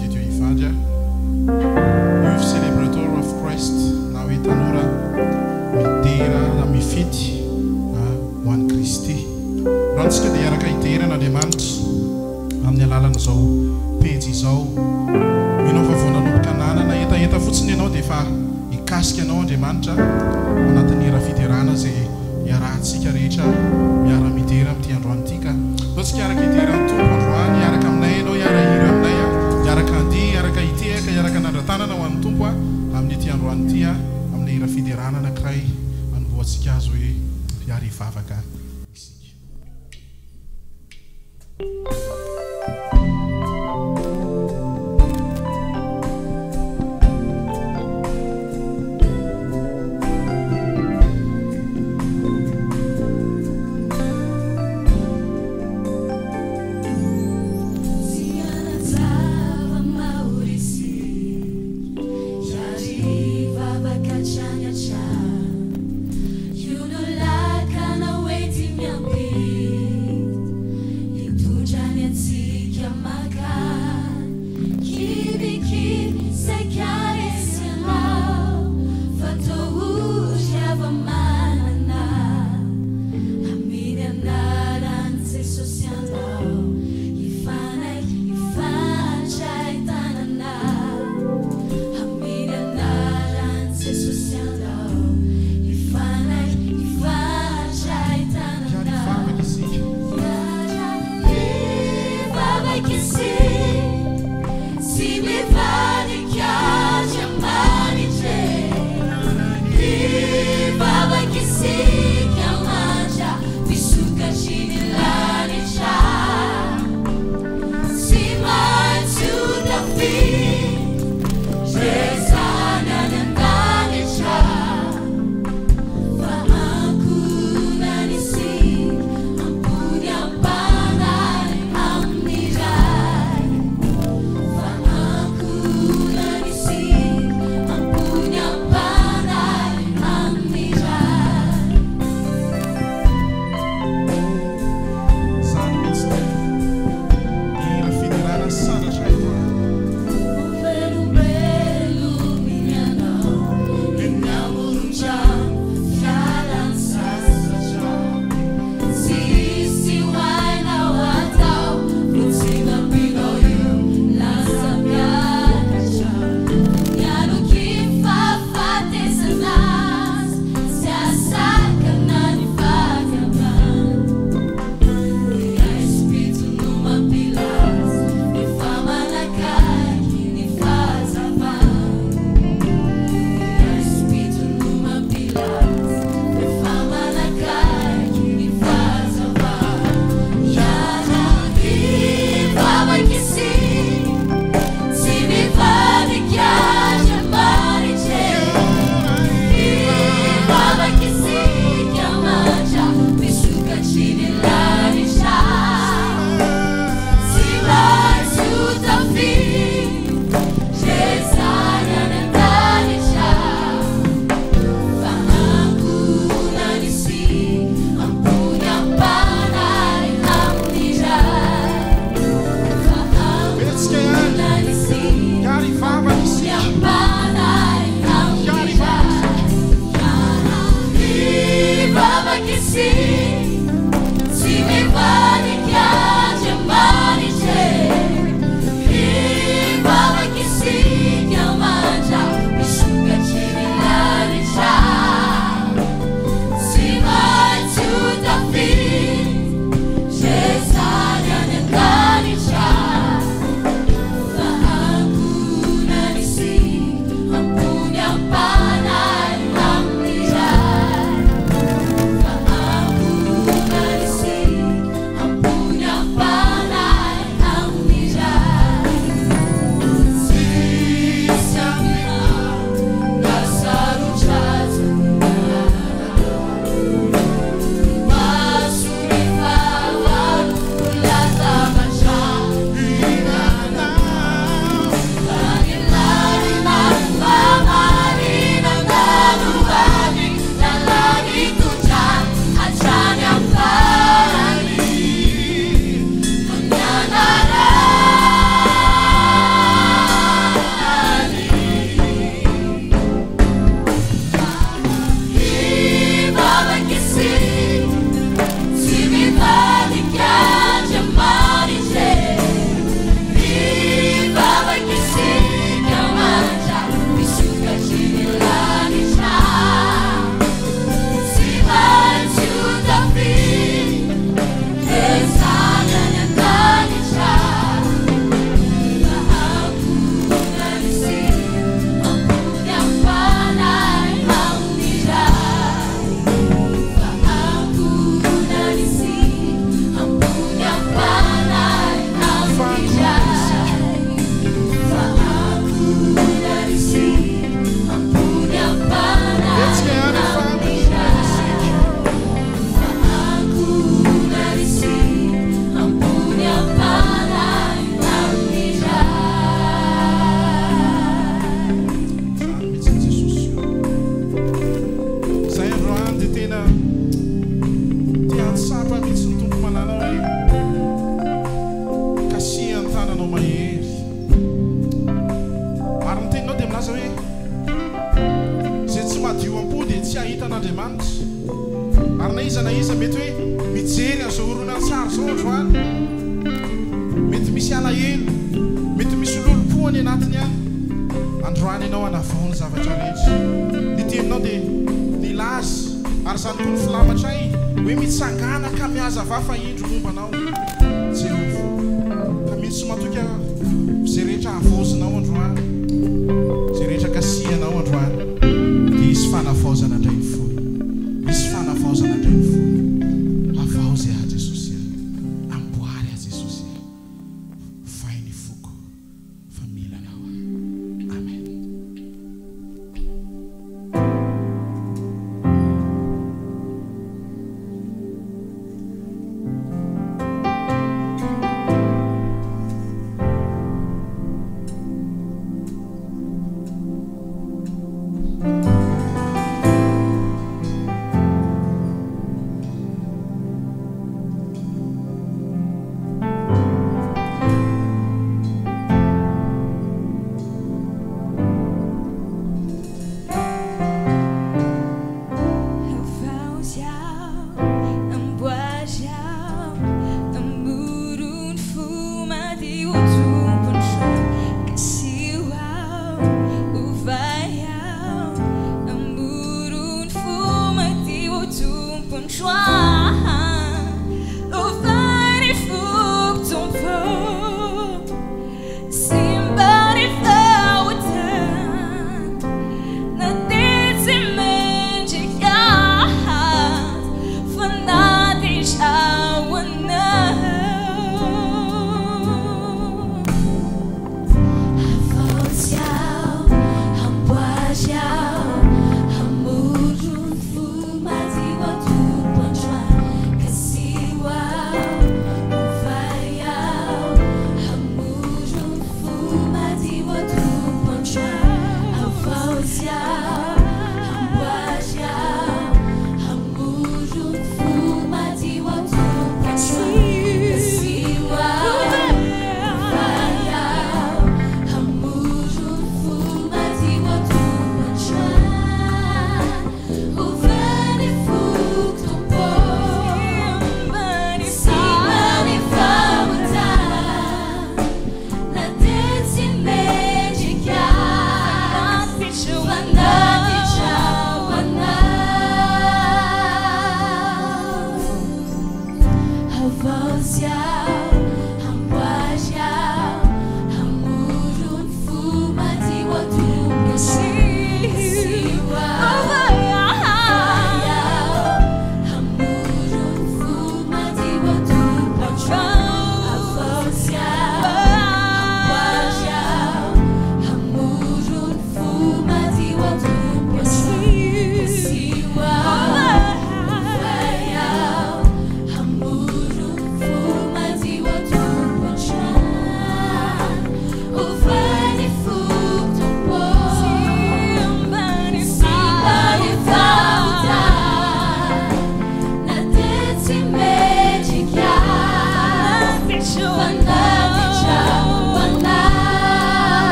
dito ifaja. Youth celebrator of Christ. Now itanora mitera na mifity one Christi. Ranska de yaraka itera na demand. Amin'ny alalana zao pejy zao. Mino vavonanao kanana na eta fotsiny ianao dia efa ikasika anao Andriamanitra anatin'ny era fiderana izay iarahantsika rehetra miara midera amin'ity androany ity ka totsika iaraka idera ny tompo androany iaraka aminay ianao iara-hira aminay iaraka andeha iaraka itehaka iaraka anandra-tanana ho an'ny tompo amin'ity androany ity amin'ny era fiderana anankiray anomboantsika azy hoe iara hivavaka isika. ahita an'Andriamanitra. Ary na iza mety hoe mijery an'izao horonan-tsary zao androany. Mety misy alahelo, mety misy lolo-po any anatiny any. Androany ianao hanavao ny zavatra rehetra. Ny teninao dia nilaza, ary izany koa ny filamatray hoe mitsangana ka mihazavafa indro mombanao Jehova. Ka misy matoka izay rehetra havaozinao androany, izay rehetra kasihanao androany, dia hisy fanavaozana indray ny fony. Misy fanavaozana indray ny fony. Avaozy ahy Jesosy ahy, amboary ahy Jesosy ahy, vai ny foko fa milanao ahy. Amen.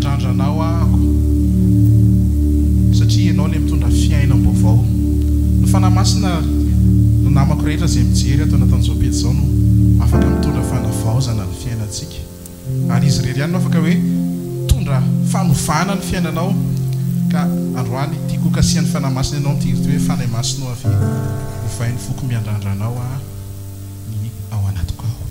miandrandranao ahako satria ianao le mitondra fiainam-baovao. Ny fanahy masina no namako rehetra izay mijery atao anatin'izao pety izao no afaka mitondra fanavaozana ny fiainantsika, ary izy rery ihany no afaka hoe mitondra fanovana ny fiainanao. Ka androany tiako kasihan'ny fanahy masina ianao mitirity hoe fanahy masina avy hovainy foko miandrandranao ny ao anatiko ao.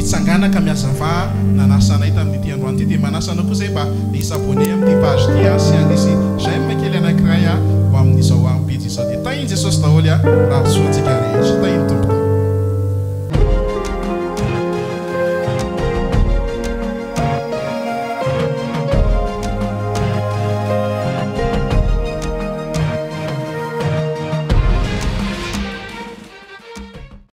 hitsanganaka miazava nanasana ita amin'ity androany ity dia manasana koa zay mba hisabone amin'ity page ty sy anisy j'aime kely anankiray ho amin'izao ampity izao dia tahiny Jesosy daholo raha soantsika rehetra tahiny